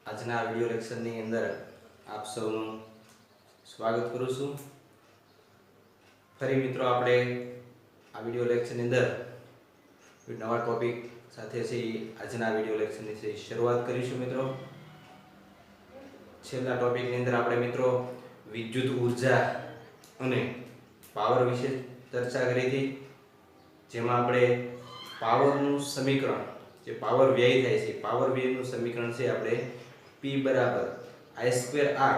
આજના વિડિયો લેક્ચરની અંદર આપ સૌનું સ્વાગત કરું છું। ફરી મિત્રો આપણે આ વિડિયો લેક્ચરની અંદર નવા ટોપિક સાથે છે આજના વિડિયો લેક્ચરની શરૂઆત કરીશું મિત્રો। છેલ્લા ટોપિકની અંદર આપણે મિત્રો વિદ્યુત ઉર્જા અને પાવર વિશે ચર્ચા કરી હતી, જેમાં આપણે પાવરનું સમીકરણ જે પાવર વ્યય થાય છે પાવર વ્યયનું સમીકરણ છે આપણે P બરાબર I² R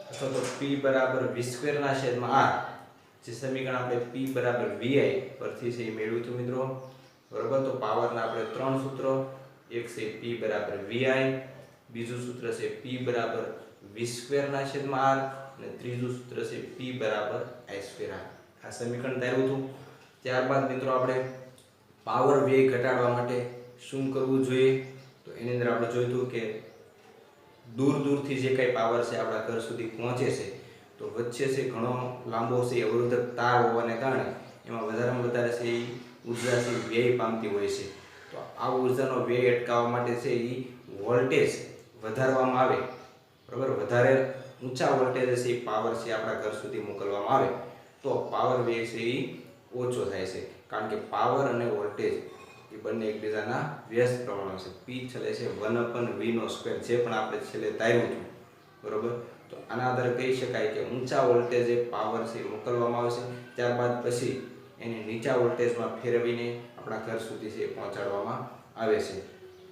અથવા તો P બરાબર V² ના છેદમાં R જે સમીકરણ આપણે P બરાબર VI પરથી છે મેળવ્યું હતું મિત્રો, બરાબર। તો પાવરના આપણે ત્રણ સૂત્રો, એક છે P બરાબર VI, બીજું સૂત્ર છે P બરાબર V² ના છેદમાં R અને ત્રીજું સૂત્ર છે P બરાબર I²R। આ સમીકરણ ધાર્યું હતું। ત્યારબાદ મિત્રો આપણે પાવર વ્યય ઘટાડવા માટે શું કરવું જોઈએ, તો એની અંદર આપણે જોયું હતું કે દૂર દૂરથી જે કંઈ પાવર છે આપણા ઘર સુધી પહોંચે છે તો વચ્ચે છે ઘણો લાંબો છે અવરોધક તાર હોવાને કારણે એમાં વધારેમાં વધારે છે એ ઉર્જા છે વ્યય પામતી હોય છે। તો આ ઉર્જાનો વ્યય અટકાવવા માટે છે એ વોલ્ટેજ વધારવામાં આવે, બરાબર। વધારે ઊંચા વોલ્ટેજ છે એ પાવર છે આપણા ઘર સુધી મોકલવામાં આવે તો પાવર વ્યય છે એ ઓછો થાય છે, કારણ કે પાવર અને વોલ્ટેજ એ બંને એકબીજાના વ્યસ્ત પ્રમાણમાં છે। P છેલ્લે છે 1/V², જે પણ આપણે છેલ્લે ધાર્યું હતું, બરાબર। તો આના આધારે કહી શકાય કે ઊંચા વોલ્ટેજે પાવર છે મોકલવામાં આવે છે, ત્યારબાદ પછી એને નીચા વોલ્ટેજમાં ફેરવીને આપણા ઘર સુધી છે પહોંચાડવામાં આવે છે।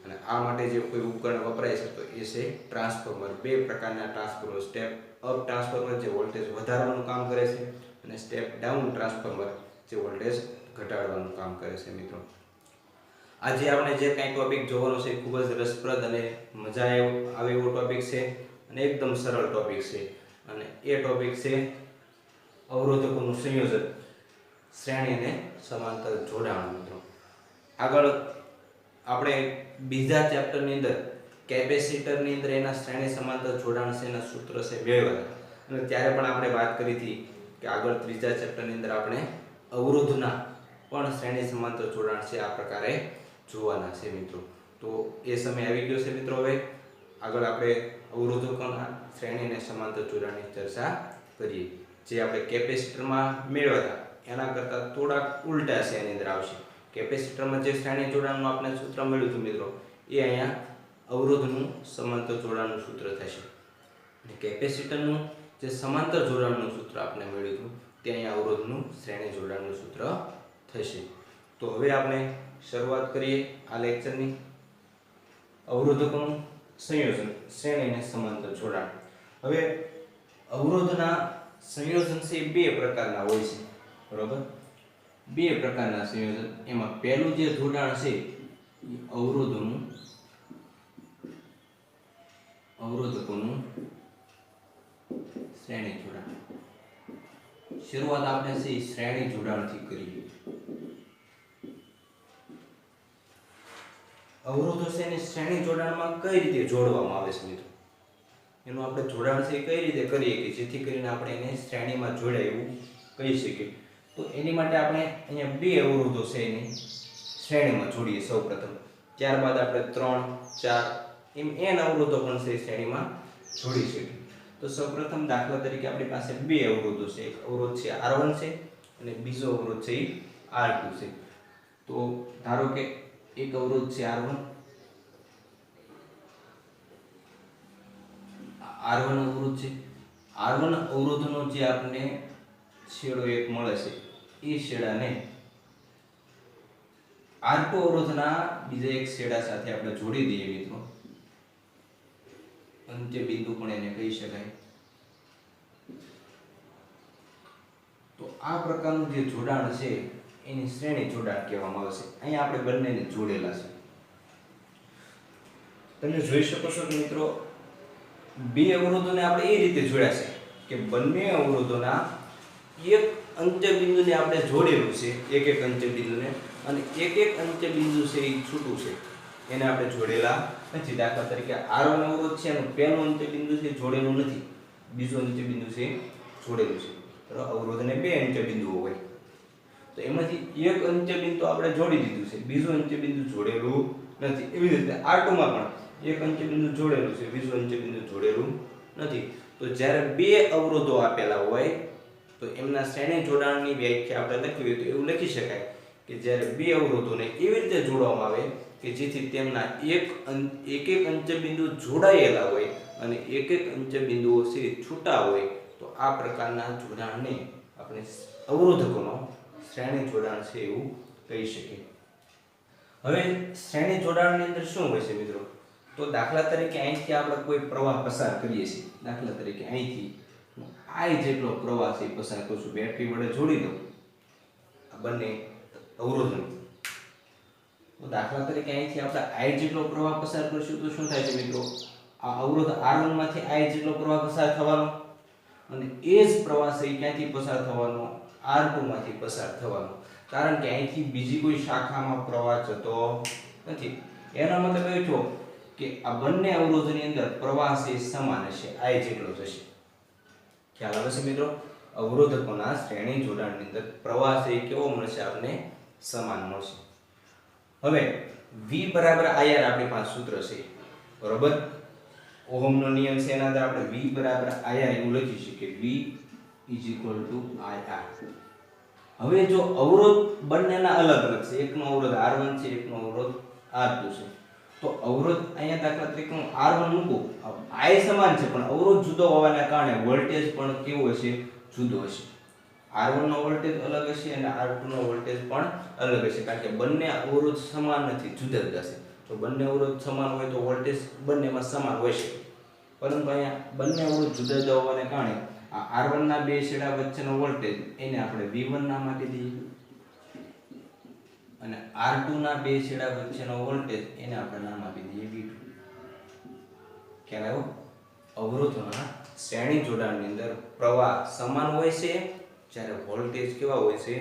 અને આ માટે જે કોઈ ઉપકરણ વપરાય છે તો એ છે ટ્રાન્સફોર્મર। બે પ્રકારના ટ્રાન્સફોર્મર, સ્ટેપ અપ ટ્રાન્સફોર્મર જે વોલ્ટેજ વધારવાનું કામ કરે છે અને સ્ટેપ ડાઉન ટ્રાન્સફોર્મર જે વોલ્ટેજ ઘટાડવાનું કામ કરે છે મિત્રો। આજે આપણે જે કંઈ ટોપિક જોવાનો છે ખૂબ જ રસપ્રદ અને મજા આવે એવો ટોપિક છે અને એકદમ સરળ ટોપિક છે, અને એ ટોપિક છે અવરોધકોનું સંયોજન, શ્રેણી અને સમાંતર જોડાણ મિત્રો। આગળ આપણે બીજા ચેપ્ટરની અંદર કેપેસિટરની અંદર એના શ્રેણી સમાંતર જોડાણ છે એના સૂત્ર છે મેળવ્યા, અને ત્યારે પણ આપણે વાત કરી હતી કે આગળ ત્રીજા ચેપ્ટરની અંદર આપણે અવરોધના પણ શ્રેણી સમાંતર જોડાણ છે આ પ્રકારે જોવાના છે મિત્રો। તો એ સમય આવી ગયો છે મિત્રો। હવે આગળ આપણે અવરોધકોના શ્રેણી અને સમાંતર જોડાણની ચર્ચા કરીએ। જે આપણે કેપેસિટરમાં મેળવ્યા હતા એના કરતાં થોડાક ઉલટા છે એની અંદર આવશે। કેપેસિટરમાં જે શ્રેણી જોડાણનું આપણે સૂત્ર મળ્યું હતું મિત્રો એ અહીંયા અવરોધનું સમાંતર જોડાણનું સૂત્ર થશે, અને કેપેસિટરનું જે સમાંતર જોડાણનું સૂત્ર આપણે મળ્યું હતું તે અહીંયા અવરોધનું શ્રેણી જોડાણનું સૂત્ર થશે। તો હવે આપણે શરૂઆત કરીએ આ લેક્ચરની। અવરોધકોનું સંયોજન, શ્રેણી અને સમાંતર જોડાણ। હવે અવરોધના સંયોજન છે બે પ્રકારના હોય છે, બરાબર। બે પ્રકારના સંયોજન, એમાં પહેલું જે જોડાણ છે એ અવરોધકોનું શ્રેણી જોડાણ। શરૂઆત આપણે છે શ્રેણી જોડાણથી કરીએ। અવરોધો છે એને શ્રેણી જોડાણમાં કઈ રીતે જોડવામાં આવે છે મિત્રો, એનું આપણે જોડાણ છે કઈ રીતે કરીએ કે જેથી કરીને આપણે એને શ્રેણીમાં જોડાય એવું કહી શકીએ। તો એની માટે આપણે અહીંયા બે અવરોધો છે એને શ્રેણીમાં જોડીએ સૌપ્રથમ, ત્યારબાદ આપણે 3, 4 એમ n અવરોધો પણ છે શ્રેણીમાં જોડી શકીએ। તો સૌપ્રથમ દાખલા તરીકે આપણી પાસે બે અવરોધો છે, એક અવરોધ છે R1 છે અને બીજો અવરોધ છે R2 છે। તો ધારો કે એક અવરોધ છે R1 અવરોધ છે। R1 અવરોધનો જે આપણને છેડો એક મળે છે એ છેડાને R2 અવરોધના બીજા એક છેડા સાથે આપણે જોડી દઈએ મિત્રો, અંત્ય બિંદુ પણ એને કહી શકાય। તો આ પ્રકારનું જે જોડાણ છે એની શ્રેણી જોડાણ કહેવામાં આવે છે। અહીંયા આપણે બંનેને જોડેલા છે, તમે જોઈ શકો છો કે મિત્રો બે અવરોધોને આપણે એ રીતે જોડ્યા છે કે બંને અવરોધોના એક અંત્ય બિંદુને આપણે જોડેલું છે, એક અંત્ય બિંદુને, અને એક અંત્ય બિંદુ છે એ છૂટું છે એને આપણે જોડેલા નથી। દાખલા તરીકે R1 અવરોધ છે એનું પહેલું અંત્ય બિંદુ છે જોડેલું નથી, બીજું અંત્ય બિંદુ છે જોડેલું છે, બરાબર। અવરોધને બે અંત્ય બિંદુઓ હોય તો એમાંથી એક અંત્ય બિંદુ આપણે જોડી દીધું છે, બીજું અંત્ય બિંદુ જોડેલું નથી। એવી રીતે R2 માં પણ એક અંત્યબિંદુ જોડેલું છે, બીજું અંત્યબિંદુ જોડેલું નથી. તો જ્યારે બે અવરોધો આપેલા હોય તો એમના શ્રેણી જોડાણની વ્યાખ્યા આપણે લખવી હોય તો એવું લખી શકાય કે જ્યારે બે અવરોધોને એવી રીતે જોડવામાં આવે કે જેથી તેમના એક અંત્યબિંદુ જોડાયેલા હોય અને એક અંત્યબિંદુઓ છે છૂટા હોય તો આ પ્રકારના જોડાણને આપણે અવરોધકોનો શ્રેણી જોડાણ છે એવું કહી શકીએ. હવે શ્રેણી જોડાણની અંદર શું હોય છે મિત્રો? તો દાખલા તરીકે અહીંથી આપણે કોઈ પ્રવાહ પસાર કરીએ છીએ. દાખલા તરીકે અહીંથી I જેટલો પ્રવાહ છે પસાર કરું છું, બેટરી વડે જોડી દઉં આ બંને અવરોધને. તો દાખલા તરીકે અહીંથી આપણે I જેટલો પ્રવાહ પસાર કરશું તો શું થાય છે મિત્રો? આ અવરોધ R1 માંથી I જેટલો પ્રવાહ પસાર થવાનો અને એ જ પ્રવાહ છે ક્યાંથી પસાર થવાનો? R2 માંથી પસાર થવાનો. કારણ કે અહીંથી બીજી કોઈ શાખામાં પ્રવાહ જતો નથી. એનો મતલબ એ થયો કે આ બંને અવરોધની અંદર પ્રવાહ છે સમાન હશે, I જેટલો જશે. ખ્યાલ આવે છે મિત્રો? અવરોધકોના શ્રેણી જોડાણની અંદર પ્રવાહ છે કેવો મળશે આપણને? સમાન મળશે. હવે V બરાબર IR આપણી પાસે સૂત્ર છે, બરોબર? ઓહમનો નિયમ છે, એના અંદર આપણે V બરાબર IR એવું લખી શકીએ. V IR. હવે જો અવરોધ બંનેના અલગ અલગ છે, એકનો અવરોધ R1 છે, એકનો અવરોધ R2 છે, તો અવરોધ અહીંયા દાખલા તરીકે હું R1 મૂકું, I સમાન છે પણ અવરોધ જુદો હોવાના કારણે વોલ્ટેજ પણ કેવો હશે? જુદો હશે. R1 નો વોલ્ટેજ અલગ હશે અને R2 નો વોલ્ટેજ પણ અલગ હશે, કારણ કે બંને અવરોધ સમાન નથી, જુદા જુદા છે. તો બંને અવરોધ સમાન હોય તો વોલ્ટેજ બંનેમાં સમાન હોય છે, પરંતુ અહીંયા બંને અવરોધ જુદા જુદા હોવાને કારણે આ R1 ના બે છેડા વચ્ચેનો વોલ્ટેજ એને આપણે V1 નામ આપી દઈએ અને R2 ના બે છેડા વચ્ચેનો વોલ્ટેજ એને આપણે નામ આપી દઈએ V2. ખ્યાલ આવ્યો? અવરોધોના શ્રેણી જોડાણની અંદર પ્રવાહ સમાન હોય છે જ્યારે વોલ્ટેજ કેવા હોય છે?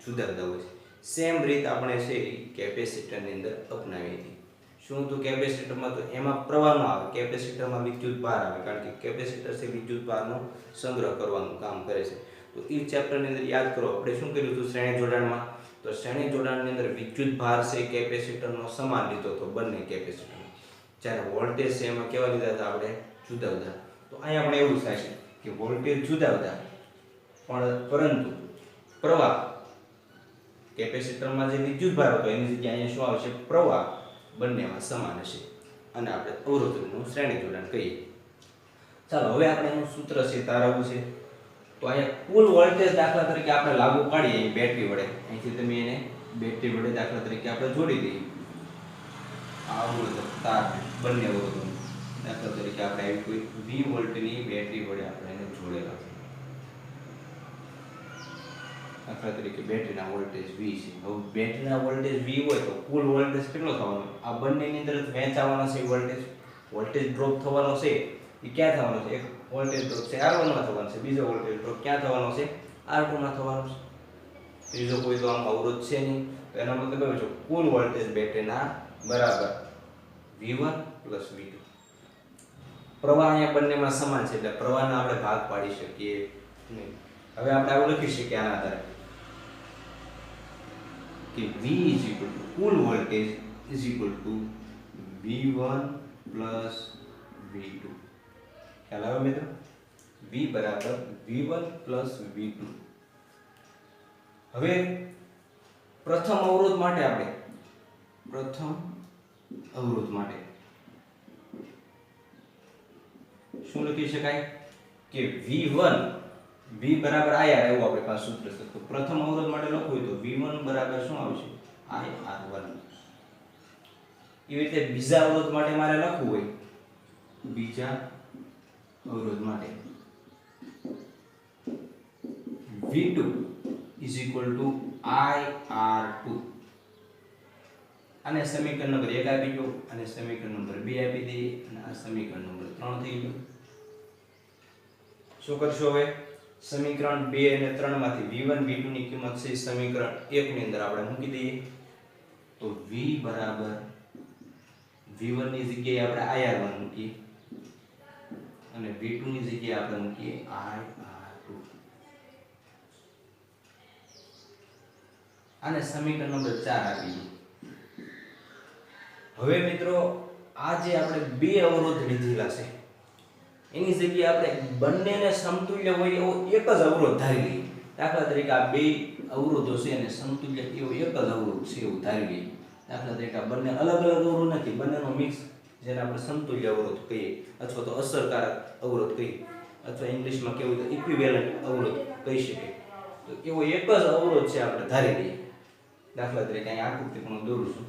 જુદા જુદા હોય છે. સેમ રીત આપણે છે કેપેસિટરની અંદર અપનાવી હતી. શું તો કેપેસિટરમાં તો એમાં પ્રવાહ ન આવે, કેપેસિટરમાં વિદ્યુત ભાર આવે, કારણ કે કેપેસિટર છે વિદ્યુત ભારનો સંગ્રહ કરવાનું કામ કરે છે. તો એ ચેપ્ટરની અંદર યાદ કરો આપણે શું કર્યું હતું શ્રેણી જોડાણમાં? તો શ્રેણી જોડાણની અંદર વિદ્યુત ભાર છે કેપેસિટરનો સમાન લીધો હતો બંને કેપેસિટર, જ્યારે વોલ્ટેજ છે એમાં કેવા લીધા હતા આપણે? જુદા જુદા. તો અહીંયા પણ એવું થાય છે કે વોલ્ટેજ જુદા જુદા પરંતુ પ્રવાહ કેપેસિટરમાં જે વિદ્યુત ભાર હતો એની જગ્યાએ અહીંયા શું આવશે? પ્રવાહ બંનેમાં સમાન હશે અને આપણે અવરોધનું શ્રેણી જોડાણ કહીએ. ચાલો હવે આપણે એનું સૂત્ર છે તારવવું છે. તો અહીંયા કુલ વોલ્ટેજ દાખલા તરીકે આપણે લાગુ પાડીએ બેટરી વડે. અહીંથી તમે એને બેટરી વડે દાખલા તરીકે આપણે જોડી દઈએ આ અવરોધ તાર બંને અવરોધો. દાખલા તરીકે આપણે આવી કોઈ V વોલ્ટની બેટરી વડે આપણે એને જોડેલા છે. દાખલા તરીકે બેટરીના વોલ્ટેજ V છે. હવે બેટરીના વોલ્ટેજ V હોય તો કુલ વોલ્ટેજ કેટલો થવાનો? આ બંનેની અંદર વહેંચાવાનો છે વોલ્ટેજ. વોલ્ટેજ ડ્રોપ થવાનો છે એ ક્યાં થવાનો છે? એક વોલ્ટેજ ડ્રોપ છે R1 માં થવાનો છે, બીજો વોલ્ટેજ ડ્રોપ ક્યાં થવાનો છે? R2 માં થવાનો છે. ત્રીજો કોઈ તો આમ અવરોધ છે નહીં, તો એનો મતલબ એવો છે કુલ વોલ્ટેજ બેટરીના બરાબર V1 V2. પ્રવાહ અહીંયા બંનેમાં સમાન છે એટલે પ્રવાહના આપણે ભાગ પાડી શકીએ નહીં. હવે આપણે આવું લખી શકીએ આના આધારે કે V કુલ વોલ્ટેજ V1 V2. ખ્યાલ આવે મિત્રો? V બરાબર V1 V2. હવે પ્રથમ અવરોધ માટે શું લખી શકાય કે V1 V બરાબર IR એવું આપણી પાસે સૂત્ર છે. તો પ્રથમ અવરોધ માટે લખવું હોય તો V1 બરાબર શું આવશે? IR1. એ રીતે બીજા અવરોધ માટે મારે લખવું હોય, બીજા અવરોધ માટે V2 IR2. આને સમીકરણ નંબર 1 આપી દો અને સમીકરણ નંબર 2 આપી દઈએ અને આ સમીકરણ નંબર 3 થઈ ગયું. શું કરશો હવે? સમીકરણ 2 અને 3 માંથી V1 V2 ની કિંમત છે સમીકરણ 1 ની અંદર આપણે મૂકી દઈએ. તો V બરાબર V1 ની જગ્યાએ આપણે IR1 મૂકીએ અને V2 ની જગ્યાએ આપણે મૂકીએ IR2. આને સમીકરણ નંબર 4 આપીએ. હવે મિત્રો આ જે આપણે બે અવરોધ લીધેલા છે એની જગ્યાએ આપણે બંનેને સમતુલ્ય હોય એવો એક જ અવરોધ ધારી લઈએ. દાખલા તરીકે આ બે અવરોધો છે અને સમતુલ્ય એવો એક જ અવરોધ છે એવું ધારી લઈએ. દાખલા તરીકે આ બંને અલગ અલગ અવરોધ નથી, બંનેનો મિક્સ જેને આપણે સમતુલ્ય અવરોધ કહીએ અથવા તો અસરકારક અવરોધ કહીએ અથવા ઇંગ્લિશમાં કેવું તો ઇક્વિવેલન્ટ અવરોધ કહી શકીએ. તો એવો એક જ અવરોધ છે આપણે ધારી લઈએ. દાખલા તરીકે અહીં આકૃતિ પણ દોરું છું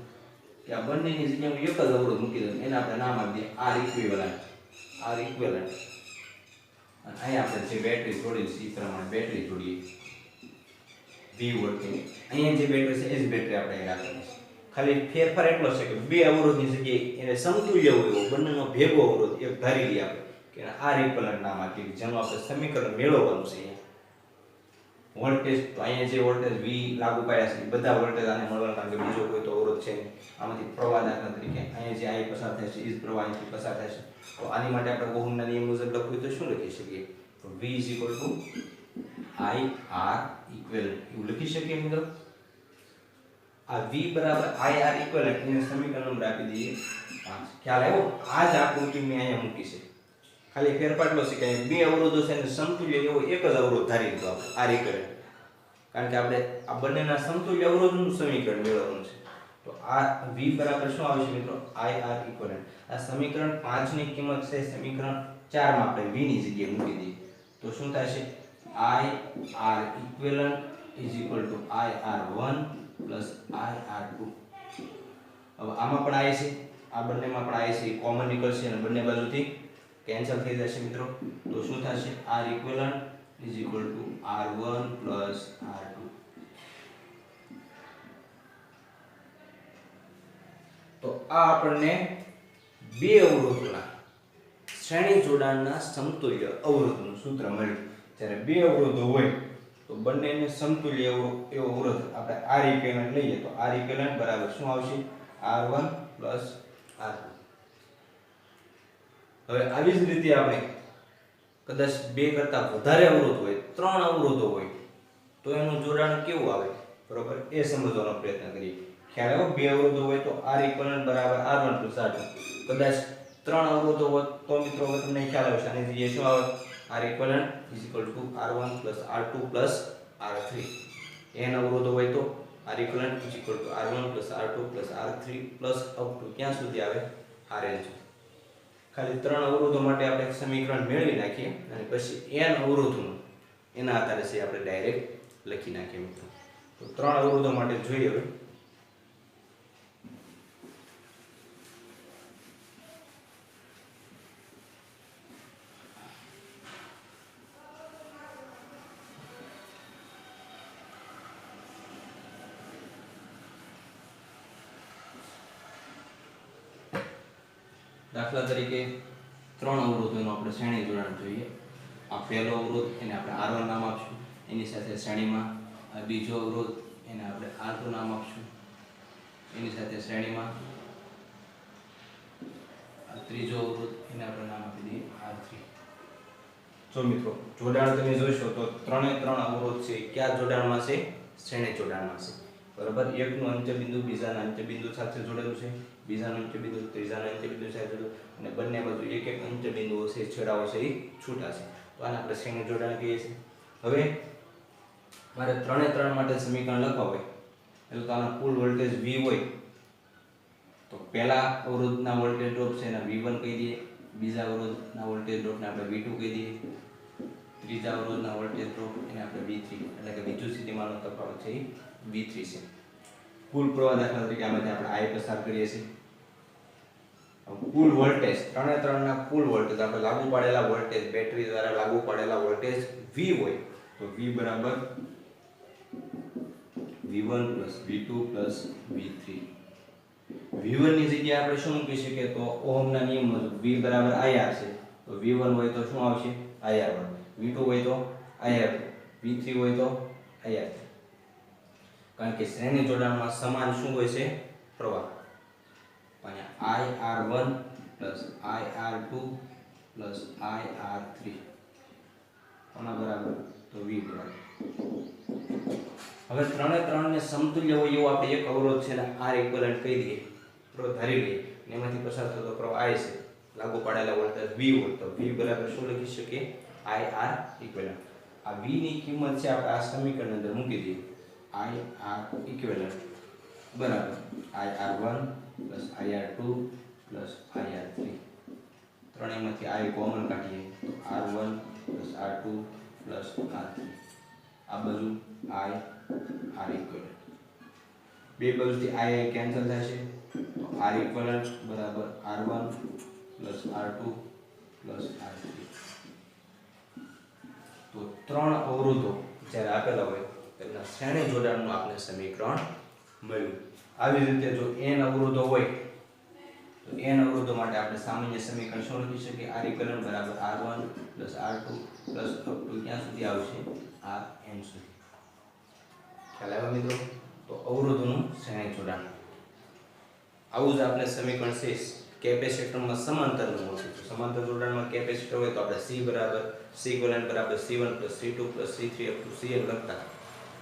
કે આ બંનેની જગ્યાએ એક જ અવરોધ મૂકી દઉં, એને આપણે નામ આપી દઈએ આર ઇક્વિવેલન્ટ. આર ઇક્વિવેલન્ટ અને અહીંયા આપણે જે બેટરી જોડી છે એ પ્રમાણે બેટરી જોડીએ V વોલ્ટેજ. અહીંયા જે બેટરી છે એ જ બેટરી આપણે અહીં રાખવાની છે. ખાલી ફેરફાર એટલો છે કે બે અવરોધની જગ્યાએ એને સમતુલ્ય હોય એવો બંનેનો ભેગો અવરોધ એક ધારી લઈએ આપણે કે આર ઇક્વિવેલન્ટ નામ આપીએ, જેનું આપણે સમીકરણ મેળવવાનું છે. અહીંયા વોલ્ટેજ તો અહીંયા જે વોલ્ટેજ V લાગુ પાડ્યા છે બધા વોલ્ટેજ આને મળવાના, કારણ કે બીજો કોઈ તો અવરોધ છે નહીં. આમાંથી પ્રવાહ દાખલા તરીકે અહીંયા જે I પસાર થાય છે એ જ પ્રવાહ અહીંથી પસાર થાય છે. તો આની માટે આપણે ઓહમના નિયમ મુજબ લખવું તો શું લખી શકીએ? તો V I R ઇક્વિવેલન્ટ એવું લખી શકીએ મિત્રો. આ V બરાબર I R ઇક્વિવેલન્ટ એને સમીકરણ નંબર આપી દઈએ 5. ખ્યાલ આવ્યો? આ જ આકૃતિ મેં અહીંયા મૂકી છે. ખાલી ફેરફાર એટલો છે કે બે અવરોધો છે અને સમતુલ્ય એવો એક જ અવરોધ ધારી લીધો આપણે આર ઇક્વિવેલન્ટ, કારણ કે આપણે આ બંનેના સમતુલ્ય અવરોધનું સમીકરણ મેળવવાનું છે. તો આ V બરાબર શું આવશે મિત્રો? I R equivalent. આ સમીકરણ 5 ની કિંમત છે સમીકરણ 4 માં આપણે V ની જગ્યાએ મૂકી દઈએ તો શું થશે? I R equivalent I R1 I R2. હવે આમાં પણ I છે, આ બંનેમાં પણ I છે, કોમન નીકળશે અને બંને બાજુથી કેન્સલ થઈ જશે મિત્રો. તો શું થશે? R equivalent R1 R2. તો આ આપણને બે અવરોધોના શ્રેણી જોડાણના સમતુલ્ય અવરોધનું સૂત્ર મળ્યું. જ્યારે બે અવરોધો હોય તો બંનેને સમતુલ્ય એવો અવરોધ આપણે R ઇક્વિવેલન્ટ લઈએ તો R ઇક્વિવેલન્ટ બરાબર શું આવશે? R1 R2. હવે આવી જ રીતે આપણે કદાચ બે કરતા વધારે અવરોધ હોય, ત્રણ અવરોધો હોય તો એનું જોડાણ કેવું આવે બરોબર એ સમજવાનો પ્રયત્ન કરીએ. ખ્યાલ આવ્યો? બે અવરોધો હોય તો R ઇક્વિવેલન્ટ બરાબર R1 R2. કદાચ ત્રણ અવરોધો હોય તો મિત્રો હવે તમને ખ્યાલ આવશે આની જગ્યાએ શું આવે? R equivalent R1 R2 R3. n અવરોધો હોય તો R equivalent R1 R2 R3 up to ક્યાં સુધી આવે? Rn. ખાલી ત્રણ અવરોધો માટે આપણે એક સમીકરણ મેળવી નાખીએ અને પછી n અવરોધોનું એના આધારે છે આપણે ડાયરેક્ટ લખી નાખીએ મિત્રો. તો ત્રણ અવરોધો માટે જોઈએ હવે. દાખલા તરીકે ત્રણ અવરોધોનું આપણે શ્રેણી જોડાણ જોઈએ. આ પહેલો અવરોધ એને આપણે R1 નામ આપશું, એની સાથે શ્રેણીમાં આ બીજો અવરોધ એને આપણે R2 નામ આપશું, એની સાથે શ્રેણીમાં આ ત્રીજો અવરોધ એને આપણે નામ આપી દઈએ R3. જો મિત્રો જોડાણ તમે જોશો તો ત્રણે ત્રણ અવરોધ છે કયા જોડાણમાં છે? શ્રેણી જોડાણમાં છે બરાબર. એકનું અંત્યબિંદુ બીજાના અંત્યબિંદુ સાથે જોડેલું છે, બીજાનું અંત્યબિંદુ ત્રીજાના અંત્યબિંદુ સાથે જોડેલું અને બંને બાજુ એક એક અંત્યબિંદુઓ છે, છેડાઓ છે એ છૂટા છે. તો આને આપણે શ્રેણી જોડાણ કહીએ છીએ. હવે મારે ત્રણે ત્રણ માટે સમીકરણ લખવા હોય એટલે તો આનો કુલ વોલ્ટેજ V હોય તો પહેલા અવરોધના વોલ્ટેજ ડ્રોપ છે એના V1 કહી દઈએ, બીજા અવરોધના વોલ્ટેજ ડ્રોપને આપણે V2 કહી દઈએ, ત્રીજા અવરોધના વોલ્ટેજ ડ્રોપ એને આપણે V3 એટલે કે વિદ્યુત સ્થિતિમાનનો તફાવત છે એ V3 છે. કુલ પ્રવાહ દાખલા તરીકે આમાંથી આપણે I પસાર કરીએ છીએ. કુલ વોલ્ટેજ ત્રણે ત્રણના કુલ વોલ્ટેજ આપણે લાગુ પાડેલા વોલ્ટેજ બેટરી દ્વારા લાગુ પાડેલા વોલ્ટેજ V હોય તો V બરાબર V1 V2 V3. V1 ની જગ્યાએ આપણે શું મૂકી શકીએ? તો ઓહમના નિયમ મુજબ V બરાબર IR છે તો V1 હોય તો શું આવશે? IR1. V2 હોય તો IR2. V3 હોય તો IR3. કારણ કે શ્રેણી જોડાણમાં સમાન શું હોય છે? પ્રવાહ. અહીંયા IR1 IR2 IR3 કોના બરાબર? તો V બરાબર. હવે ત્રણે ત્રણને સમતુલ્ય હોય એવો આપણે એક અવરોધ છે ને R ઇક્વિવેલન્ટ કહી દઈએ, ધારી લઈએ. અને એમાંથી પસાર થતો પ્રવાહ I છે, લાગુ પાડેલા વોલ્ટેજ V હોય તો V બરાબર શું લખી શકીએ IR ઇક્વિવેલન્ટ. આ V ની કિંમત છે આપણે આ સમીકરણ અંદર મૂકી દઈએ. IR ઇક્વિવેલન્ટ બરાબર IR1 IR2 IR3. ત્રણેયમાંથી I common કાઢીએ તો R1 R2 R3. આ બાજુ I R ઇક્વિવેલન્ટ. બે બાજુથી I કેન્સલ થશે તો R ઇક્વિવેલન્ટ બરાબર R1 R2 R3. તો ત્રણ અવરોધો જ્યારે આપેલા હોય તેમના શ્રેણી જોડાણનું આપણે સમીકરણ મળ્યું. આવી રીતે જો n અવરોધો હોય તો n અવરોધો માટે આપણે સામાન્ય સમીકરણ શું લખી શકીએ R ઇક્વિવેલન્ટ બરાબર R1 R2 અપ ટુ ક્યાં સુધી આવશે Rn સુધી. ખ્યાલ આવ્યો મિત્રો? તો અવરોધોનું શ્રેણી જોડાણ આવું જ આપણે સમીકરણ છે કેપેસિટરમાં સમાંતરનું હોય છે. સમાંતર જોડાણમાં કેપેસિટર હોય તો આપણે C બરાબર C ઇક્વિવેલન્ટ બરાબર C1 C2 C3 up to Cn લખતા,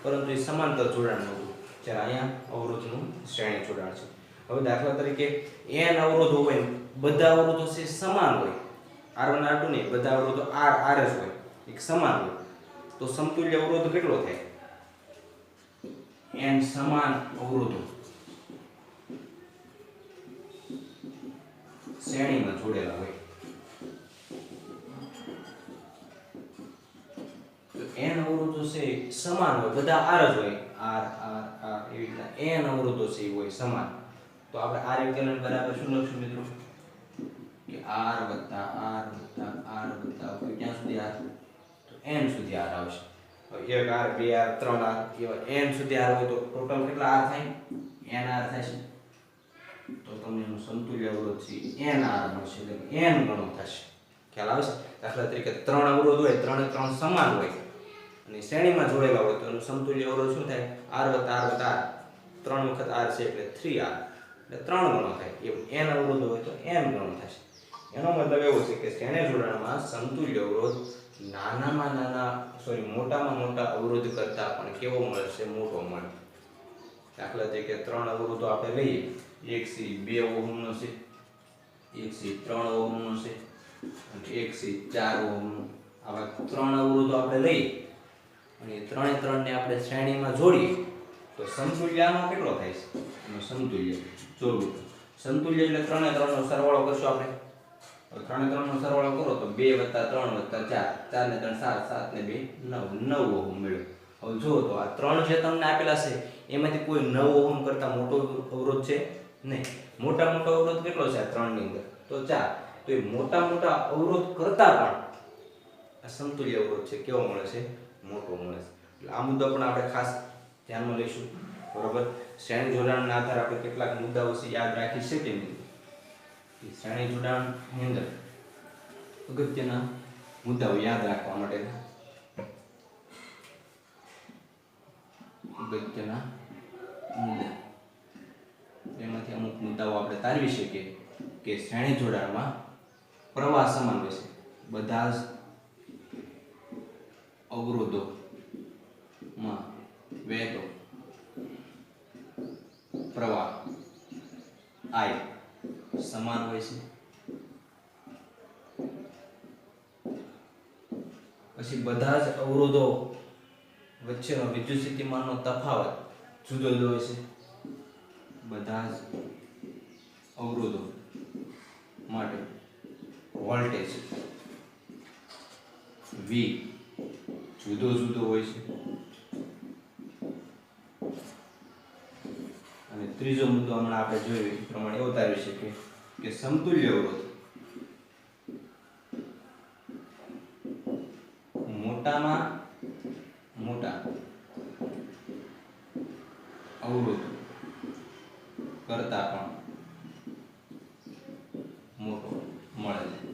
પરંતુ એ સમાંતર જોડાણનું હતું. જ્યારે અહીંયા અવરોધનું શ્રેણી જોડાણ છે. હવે દાખલા તરીકે n અવરોધો હોય, બધા અવરોધો છે સમાન હોય, R1 R2 નહીં, બધા અવરોધો R જ હોય, એક સમાન હોય, તો સમતુલ્ય અવરોધ કેટલો થાય? n સમાન અવરોધો શ્રેણીમાં જોડેલા હોય તો n અવરોધો છે સમાન હોય, બધા R જ હોય, R R R એવી રીતના n અવરોધો છે એ હોય સમાન. તો આપણે R ઇક્વિવેલન્ટ બરાબર શું લખશું મિત્રો કે R વત્તા R વત્તા R વત્તા ક્યાં સુધી R તો n સુધી R આવશે. એક R, બે R, ત્રણ R એવા n સુધી R હોય તો ટોટલ કેટલા R થાય? n R થશે. તો તમને એનું સમતુલ્ય અવરોધ છે n R મળશે, એટલે n ગણો થશે. ખ્યાલ આવશે? દાખલા તરીકે ત્રણ અવરોધ હોય, ત્રણે ત્રણ સમાન હોય અને શ્રેણીમાં જોડેલા હોય તો એનું સમતુલ્ય અવરોધ શું થાય? R વત્તા R વત્તા R. ત્રણ વખત R છે એટલે 3R, એટલે 3 ગણો થાય. એવું n અવરોધ હોય તો n ગણો થશે. એનો મતલબ એવો છે કે શ્રેણી જોડાણમાં સમતુલ્ય અવરોધ મોટામાં મોટા અવરોધ કરતા પણ કેવો મળશે? મોટો મળે. દાખલા તરીકે ત્રણ અવરોધો આપણે લઈએ, એક છે 2 ઓહમનો છે, એક છે 3 ઓહમનો છે અને એક છે 4 ઓહમનો. આવા ત્રણ અવરોધો આપણે લઈએ અને ત્રણે આપણે શ્રેણીમાં જોડીએ તો સમતુલ્ય આનો કેટલો થાય છે? એનો સમતુલ્ય જોડવું. સમતુલ્ય એટલે ત્રણે ત્રણનો સરવાળો કરશું આપણે. ત્રણે ત્રણનો સરવાળો કરો તો 2 વત્તા 3 વત્તા 4, 4 ને 3 7, 7 ને 2 9 ઓહમ મળ્યો. હવે જો તો આ ત્રણ જે તમને આપેલા છે એમાંથી કોઈ 9 ઓહમ કરતા મોટો અવરોધ છે નહીં. મોટા અવરોધ કેટલો છે આ ત્રણની અંદર? તો 4. તો એ મોટા અવરોધ કરતા પણ આ સમતુલ્ય અવરોધ છે કેવો મળે છે? મોટો મળે છે. એટલે આ મુદ્દો પણ આપણે ખાસ ધ્યાનમાં લઈશું. બરોબર? શ્રેણી જોડાણના આધારે આપણે કેટલાક મુદ્દાઓ છે યાદ રાખી શકીએ નહીં. શ્રેણી જોડાણની અંદર અગત્યના મુદ્દાઓ યાદ રાખવા માટે અગત્યના મુદ્દા એમાંથી અમુક મુદ્દાઓ આપણે તારવી શકીએ કે શ્રેણી જોડાણમાં પ્રવાહ સમાન હોય છે. બધા જ અવરોધોમાં વહેતો પ્રવાહ I સમાન હોય છે. પછી બધા જ અવરોધો વચ્ચેનો વિદ્યુત સ્થિતિમાનનો તફાવત જુદો જુદો હોય છે. બધા જ અવરોધો માટે વોલ્ટેજ V જુદો જુદો હોય છે. અને ત્રીજો મુદ્દો હમણાં આપણે જોયું એ પ્રમાણે એવો તારવી શકીએ કે સમતુલ્ય અવરોધ મોટામાં મોટા અવરોધ કરતા પણ મોટો મળે છે.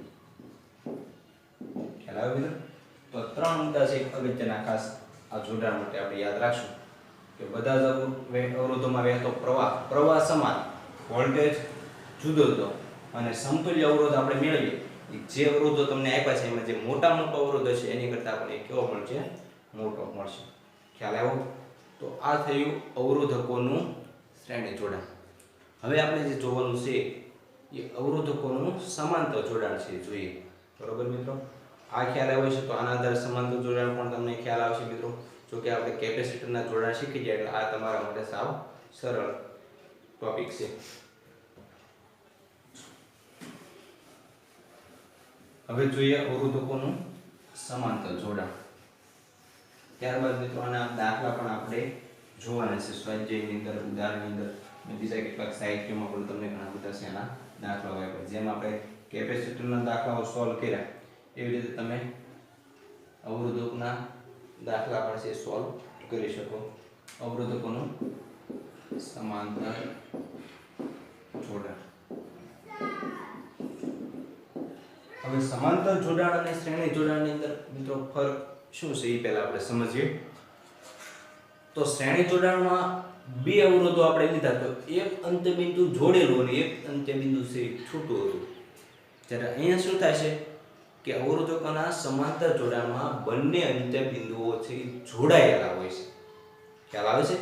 ખ્યાલ આવ્યો મિત્રો? તો ત્રણ મુદ્દા છે અગત્યના ખાસ આ જોડાણ માટે આપણે યાદ રાખશું કે બધા જ અવરોધોમાં વહેતો પ્રવાહ સમાન, વોલ્ટેજ જુદો જુદો અને સમતુલ્ય અવરોધ આપણે મેળવીએ. જે અવરોધો તમને આપ્યા છે એમાં જે મોટો અવરોધ હશે એની કરતાં આપણે કેવો મળશે? મોટો મળશે. ખ્યાલ આવ્યો? તો આ થયું અવરોધકોનું શ્રેણી જોડાણ. હવે આપણે જે જોવાનું છે એ અવરોધકોનું સમાંતર જોડાણ છે જોઈએ, બરોબર મિત્રો. આ ખ્યાલ આવ્યો છે તો આના આધારે સમાંતર જોડાણ પણ તમને ખ્યાલ આવશે મિત્રો. જો કે આપણે કેપેસિટરના જોડાણ શીખી ગયા એટલે આ તમારા માટે સાવ સરળ ટોપિક છે. હવે જોઈએ અવરોધકોનું સમાંતર જોડાણ. ત્યારબાદ મિત્રો આના દાખલા પણ આપણે જોવાના છે સ્વાધ્યાયની અંદર, ઉદાહરણની અંદર, અને બીજા કેટલાક સાહિત્યમાં પણ તમને ઘણા બધા છે એના દાખલાઓ આપ્યા. જેમ આપણે કેપેસિટરના દાખલાઓ સોલ્વ કર્યા એવી રીતે તમે અવરોધકના દાખલા પણ છે સોલ્વ કરી શકો. અવરોધકોનું સમાંતર જોડાણ. હવે સમાંતર જોડાણ અને શ્રેણી જોડાણની અંદર મિત્રો ફરક શું છે એ પહેલા આપણે સમજીએ. તો શ્રેણી જોડાણમાં બે અવરોધો આપણે લીધા, તો એક અંત્યબિંદુ જોડેલું અને એક અંત્યબિંદુ છે છૂટું હતું. જ્યારે અહીંયા શું થાય છે કે અવરોધકોના સમાંતર જોડાણમાં બંને અંત્યબિંદુઓ છે એ જોડાયેલા હોય છે. ખ્યાલ આવે છે?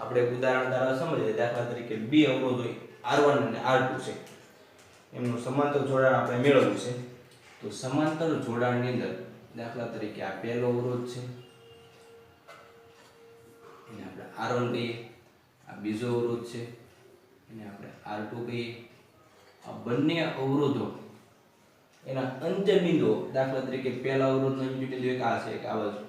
આપણે ઉદાહરણ દ્વારા સમજીએ. દાખલા તરીકે બે અવરોધો R1 અને R2 છે, એમનું સમાંતર જોડાણ આપણે મેળવવું છે. તો સમાંતર જોડાણની અંદર દાખલા તરીકે આ પહેલો અવરોધ છે, એને આપણે R1 કહીએ. આ બીજો અવરોધ છે, એને આપણે R2 કહીએ. આ બંને અવરોધો એના અંત્યબિંદુઓ, દાખલા તરીકે પહેલા અવરોધનો અંત્યબિંદુ એક આ છે, એક આ બાજુ,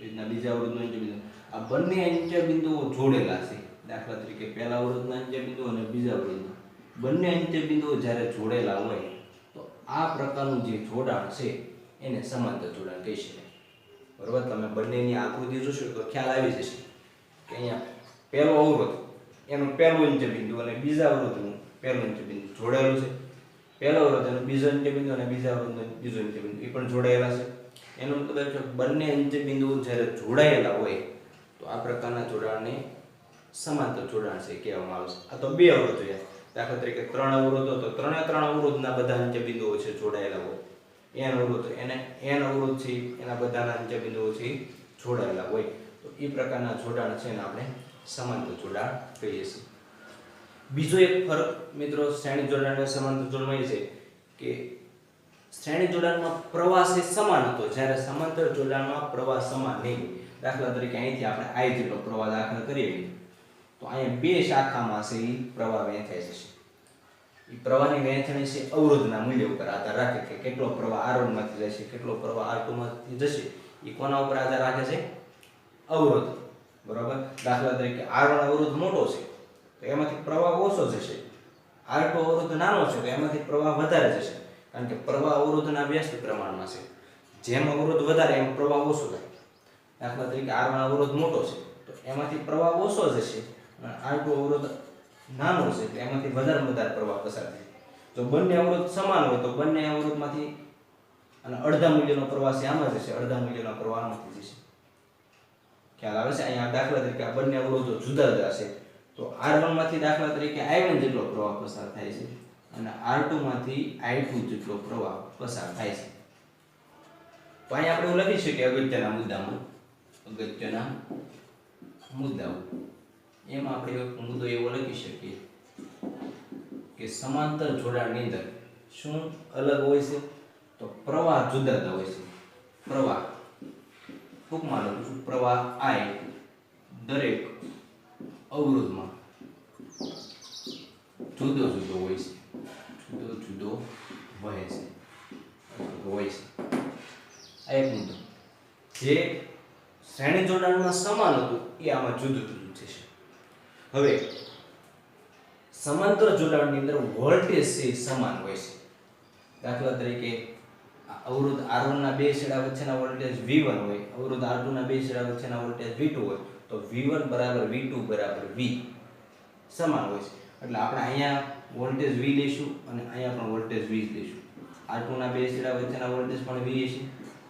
એના બીજા અવરોધનો અંત્યબિંદુ, આ બંને અંત્યબિંદુઓ જોડેલા છે. દાખલા તરીકે પહેલા અવરોધના અંત્યબિંદુ અને બીજા અવરોધના બંને અંત્યબિંદુઓ જ્યારે જોડેલા હોય તો આ પ્રકારનું જે જોડાણ છે એને સમાંતર જોડાણ કહી શકાય. બરોબર. તમે બંનેની આકૃતિ જોશો તો ખ્યાલ આવી જશે કે અહીંયા પહેલો અવરોધ એનું પહેલું અંત્યબિંદુ અને બીજા અવરોધનું પહેલું અંત્યબિંદુ જોડાયેલું છે. પહેલો અવરોધ અને બીજો અંત્યબિંદુ અને બીજા અવરોધનો બીજો અંત્યબિંદુ એ પણ જોડાયેલા છે. એનો મતલબ એ કે બંને અંત્યબિંદુઓ જ્યારે જોડાયેલા હોય તો આ પ્રકારના જોડાણને સમાંતર જોડાણ છે કહેવામાં આવે છે. આ તો બે અવરોધો છે. દાખલા તરીકે ત્રણ અવરોધો, તો ત્રણ અવરોધના બધા અંત્યબિંદુઓ છે જોડાયેલા હોય. n અવરોધ, એને n અવરોધ છે એના બધાના અંત્યબિંદુઓ છે જોડાયેલા હોય તો એ પ્રકારના જોડાણ છે ને આપણે સમાંતર જોડાણ કહીએ છીએ. બીજો એક ફરક મિત્રો શ્રેણી જોડાણ અને સમાંતર જોડાણમાં એ છે કે શ્રેણી જોડાણમાં પ્રવાહ છે સમાન હતો, જ્યારે સમાંતર જોડાણમાં પ્રવાહ સમાન નહીં. દાખલા તરીકે અહીંથી આપણે I જેટલો પ્રવાહ દાખલ કરીએ તો અહીંયા બે શાખામાં છે એ પ્રવાહ વહેંચાઈ જશે. એ પ્રવાહની વહેંચણી છે અવરોધના મૂલ્ય ઉપર આધાર રાખે કે કેટલો પ્રવાહ R1 માંથી જશે, કેટલો પ્રવાહ R2 માંથી જશે. એ કોના ઉપર આધાર રાખે છે? અવરોધ. બરાબર. દાખલા તરીકે R1 અવરોધ મોટો છે તો એમાંથી પ્રવાહ ઓછો જશે. R2 અવરોધ નાનો છે તો એમાંથી પ્રવાહ વધારે જશે, કારણ કે પ્રવાહ અવરોધના વ્યસ્ત પ્રમાણમાં છે. જેમ અવરોધ વધારે એમ પ્રવાહ ઓછો થાય. દાખલા તરીકે R1 અવરોધ મોટો છે તો એમાંથી પ્રવાહ ઓછો જશે, અને R2 અવરોધ નાનો છે તો એમાંથી વધારે પ્રવાહ પસાર થાય. જો બંને અવરોધ સમાન હોય તો બંને અવરોધમાંથી અને અડધા મૂલ્યનો પ્રવાહ છે આમાં જશે, અડધા મૂલ્યનો પ્રવાહ આમાંથી જશે. ખ્યાલ આવે છે? અહીંયા દાખલા તરીકે આ બંને અવરોધો જુદા જુદા છે તો R1 માંથી દાખલા તરીકે I1 જેટલો પ્રવાહ પસાર થાય છે અને R2 માંથી I2 જેટલો પ્રવાહ પસાર થાય છે. તો અહીંયા આપણે એવું લખી શકીએ અગત્યના મુદ્દાઓ એમાં આપણે એક મુદ્દો એવો લખી શકીએ કે સમાંતર જોડાણની અંદર શું અલગ હોય છે? તો પ્રવાહ જુદા જુદા હોય છે. પ્રવાહ ટૂંકમાં લખું છું, પ્રવાહ I દરેક અવરોધમાં જુદો જુદો હોય છે, જુદો વહે છે હોય છે. આ એક મુદ્દો. જે શ્રેણી જોડાણમાં સમાન હતું એ આમાં જુદું જુદું છે. હવે સમાંતર જોડાણની અંદર વોલ્ટેજ છે સમાન હોય છે. દાખલા તરીકે અવરોધ R1 ના બે છેડા વચ્ચેના વોલ્ટેજ V1 હોય, અવરોધ R2 ના બે છેડા વચ્ચેના વોલ્ટેજ V2 હોય, તો V1 બરાબર V2 બરાબર V સમાન હોય છે. એટલે આપણે અહીંયા વોલ્ટેજ V લઈશું અને અહીંયા પણ વોલ્ટેજ V લઈશું. R2 ના બે છેડા વચ્ચેના વોલ્ટેજ પણ V છે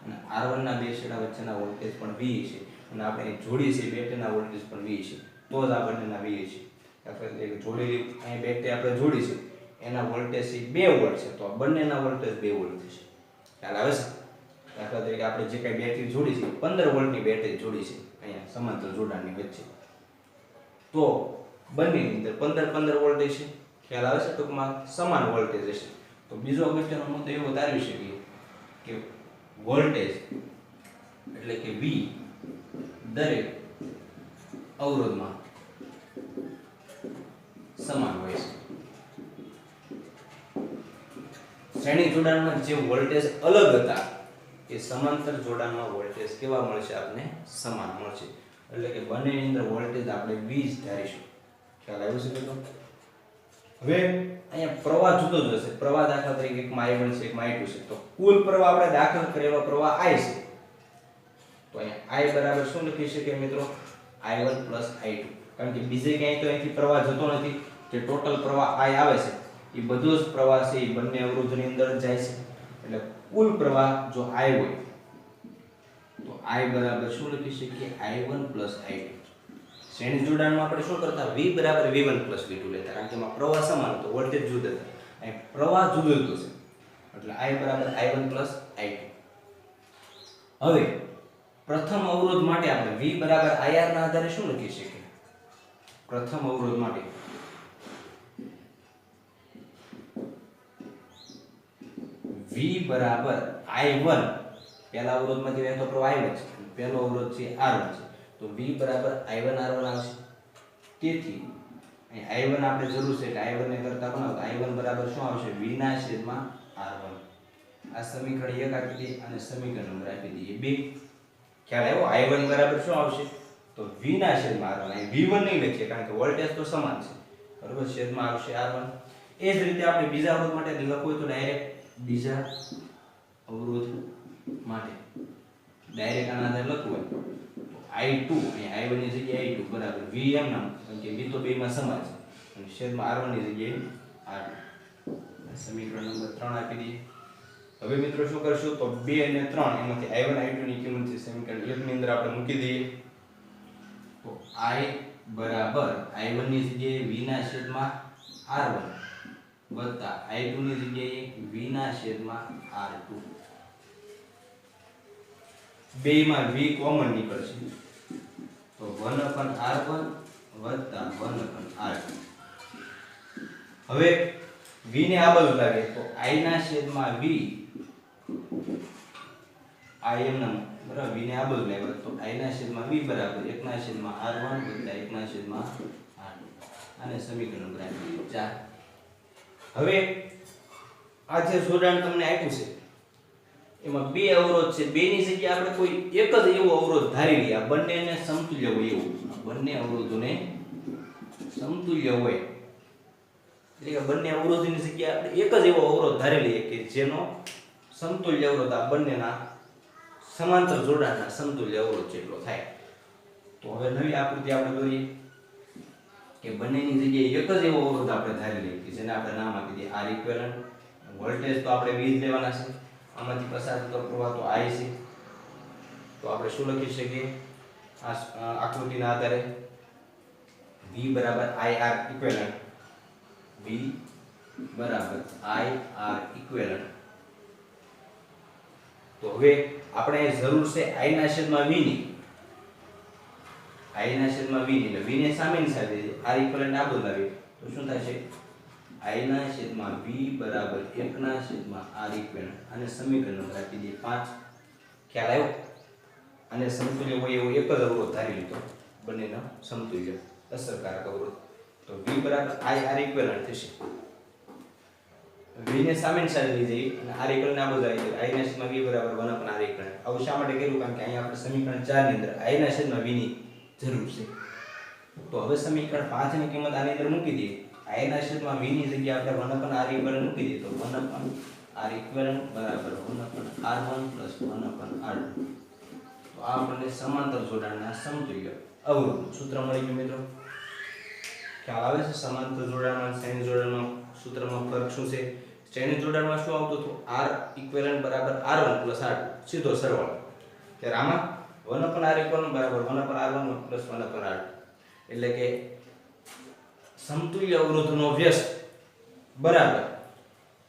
અને R1 ના બે છેડા વચ્ચેના વોલ્ટેજ પણ V છે, અને આપણે જોડી છે બેટરીના વોલ્ટેજ પણ V છે, તો જ આ બંનેના V છે. આપણે જોડી અહીં બેટરી આપણે જોડી છે એના વોલ્ટેજ છે 2 વોલ્ટ છે તો આ બંનેના વોલ્ટેજ 2 વોલ્ટ થશે. ખ્યાલ આવે છે? દાખલા તરીકે આપણે જે કઈ બેટરી જોડી છે 15 વોલ્ટની બેટરી જોડી છે અહીંયા સમાંતર જોડાણની વચ્ચે, તો બંનેની અંદર 15 વોલ્ટ છે. ખ્યાલ આવે છે? ટૂંકમાં સમાન વોલ્ટેજ હશે. તો બીજો અગત્યનો મુદ્દો એવો તારવી શકીએ કે વોલ્ટેજ એટલે કે V દરેક અવરોધમાં સમાન હોય છે. શ્રેણી જોડાણમાં જે વોલ્ટેજ અલગ હતા એ સમાંતર જોડાણમાં વોલ્ટેજ કેવા મળશે? આપને સમાન મળશે. એટલે કે બંનેની અંદર વોલ્ટેજ આપણે V જ ધારીશું. ખ્યાલ આવ્યો છે મિત્રો? હવે અહીંયા પ્રવાહ જુદો જ હશે. પ્રવાહ દાખલા તરીકે એકમાં I1 છે, એકમાં I2 છે. તો કુલ પ્રવાહ આપણે દાખલ કરેલો પ્રવાહ I છે. તો અહીંયા I બરાબર શું લખી શકીએ મિત્રો? I1 I2. કારણ કે બીજે ક્યાંય તો અહીંથી પ્રવાહ જતો નથી. જે ટોટલ પ્રવાહ I આવે છે એ બધો જ પ્રવાહ છે એ બંને અવરોધની અંદર જ જાય છે. એટલે કુલ પ્રવાહ જો I હોય તો I બરાબર શું લખી શકીએ? I1 I2. શ્રેણી જોડાણમાં આપણે શું કરતા? V બરાબર V1 V2 લેતા. કારણ કે એમાં પ્રવાહ સમાન હતો, વોલ્ટેજ જુદો હતો. અહીં પ્રવાહ જુદો જુદો છે. એટલે I બરાબર I1 I2. હવે પ્રથમ અવરોધ માટે આપણે V બરાબર IR ના આધારે શું લખી શકીએ? પ્રથમ અવરોધ માટે V બરાબર I1, પહેલા અવરોધમાંથી વહેતો પ્રવાહ I1 છે, પહેલો અવરોધ છે R1 છે. તો V બરાબર I1 R1 આવશે. તેથી અહીં I1 આપણે જરૂર છે એટલે I1 ને કરતા બનાવો. I1 બરાબર શું આવશે? V ના છેદમાં R1. આ સમીકરણ 1 આપી દઈએ અને સમીકરણ નંબર આપી દઈએ 2. ખ્યાલ આવ્યો? I1 બરાબર શું આવશે? તો V ના છેદમાં R1. અહીં V1 નહીં લખીએ કારણ કે વોલ્ટેજ તો સમાન છે. બરોબર? છેદમાં આવશે R1. એ જ રીતે આપણે બીજા અવરોધ માટે લખવું હોય તો ડાયરેક્ટ બીજા અવરોધ માટે ડાયરેક્ટ આના આધારે લખવું હોય તો I2 અહીં I1 ની જગ્યાએ I2 બરાબર V એમ નામ, કારણ કે V તો બેમાં સમાન છે અને છેદમાં R1 ની જગ્યાએ R2. સમીકરણ નંબર 3 આપી દઈએ. હવે મિત્રો શું કરશું? તો 2 અને 3 એમાંથી I1 I2 ની કિંમત છે સમીકરણ 1 ની અંદર આપણે મૂકી દઈએ. તો I બરાબર I1 ની જગ્યાએ V ના છેદમાં R1 વત્તા I2 ની જગ્યાએ V ના છેદમાં R2. બેયમાં V કોમન નીકળશે તો 1/R1 વત્તા 1/R2. હવે V ને આ બાજુ લાગે તો I ના છેદમાં V, I એમ નામ બરાબર. V ને આ બાજુ લાગે તો I ના છેદમાં V બરાબર 1/R1 વત્તા 1/R2. આને સમીકરણ નંબર 4. હવે આ જે જોડાણ તમને આપ્યું છે એમાં બે અવરોધ છે. બે ની જગ્યાએ આપણે કોઈ એક જ એવો અવરોધ ધારી લઈએ. આ બંનેને સમતુલ્ય હોય એવું. બંને અવરોધોને સમતુલ્ય હોય એટલે કે બંને અવરોધની જગ્યાએ આપણે એક જ એવો અવરોધ ધારી લઈએ કે જેનો સમતુલ્ય અવરોધ આ બંનેના સમાંતર જોડાણના સમતુલ્ય અવરોધ જેટલો થાય. તો હવે નવી આકૃતિ આપણે દોરીએ કે બંનેની જગ્યાએ એક જ એવો અવરોધ આપણે ધારી લઈએ કે જેને આપણે નામ આપી દઈએ R ઇક્વિવેલન્ટ. વોલ્ટેજ તો આપણે V જ લેવાના છે. આમાંથી પસાર થતો પ્રવાહ તો I છે. તો આપણે શું લખી શકીએ આ આકૃતિના આધારે? V બરાબર IR ઇક્વિવેલન્ટ. V બરાબર IR ઇક્વિવેલન્ટ. તો હવે આપણે જરૂર છે I ના છેદમાં V ની. I ના છેદમાં V ની એટલે V ને સામેની સાઈડે R ઇક્વિવેલન્ટ આ બદલાવીએ તો શું થશે? I ના છેદમાં V બરાબર 1 ના છેદમાં R ઇક્વિવેલન્ટ. અને સમીકરણ નંબર આપી દઈએ 5. ખ્યાલ આવ્યો? અને સમતુલ્ય હોય એવો એક જ અવરોધ ધારી લીધો, બંનેનો સમતુલ્ય અસરકારક અવરોધ. તો V બરાબર IR ઇક્વિવેલન્ટ થશે. V ને સામેની સાઈડે લઈ જઈએ અને R ઇક્વિવેલન્ટ આ બદલાવી દઈએ. I ના છેદમાં V બરાબર 1/R ઇક્વિવેલન્ટ. આવું શા માટે કર્યું? કારણ કે અહીંયા આપણે સમીકરણ 4 ની અંદર I ના છેદમાં V ની જરૂર છે. તો હવે સમીકરણ 5 ની કિંમત આની અંદર મૂકી દઈએ. I ના છેદમાં V ની જગ્યાએ આપણે 1/R ઇક્વિવેલન્ટ મૂકી દઈએ તો 1/R ઇક્વિવેલન્ટ બરાબર 1/R1 1/R2. તો આ આપણને સમાંતર જોડાણના સમતુલ્ય અવરોધ સૂત્ર મળી ગયું મિત્રો. ખ્યાલ આવે છે? સમાંતર જોડાણમાં શ્રેણી જોડાણમાં સૂત્રમાં ફરક શું છે? શ્રેણી જોડાણમાં શું આવતું હતું? R ઇક્વિવેલન્ટ બરાબર R1 R2 સીધો સરવાળો. ત્યારે આમાં 1/R ઇક્વિવેલન્ટ બરાબર 1/R1 1/R2. એટલે કે સમતુલ્ય અવરોધનો વ્યસ્ત બરાબર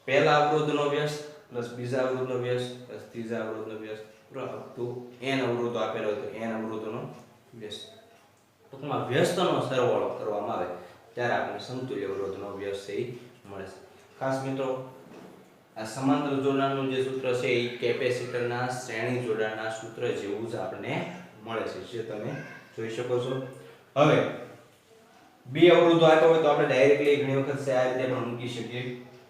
પહેલા અવરોધનો વ્યસ્ત પ્લસ બીજા અવરોધનો વ્યસ્ત પ્લસ ત્રીજા અવરોધનો વ્યસ્ત તો n અવરોધો આપેલો હોય તો n અવરોધોનો વ્યસ્ત. ટૂંકમાં વ્યસ્તનો સરવાળો કરવામાં આવે ત્યારે આપણને સમતુલ્ય અવરોધનો વ્યસ્ત છે એ મળે છે. ખાસ મિત્રો આ સમાંતર જોડાણનું જે સૂત્ર છે એ કેપેસિટરના શ્રેણી જોડાણના સૂત્ર જેવું જ આપણને મળે છે, જે તમે જોઈ શકો છો. હવે બે અવરોધો આપ્યા હોય તો આપણે ડાયરેક્ટલી ઘણી વખત આ રીતે પણ મૂકી શકીએ,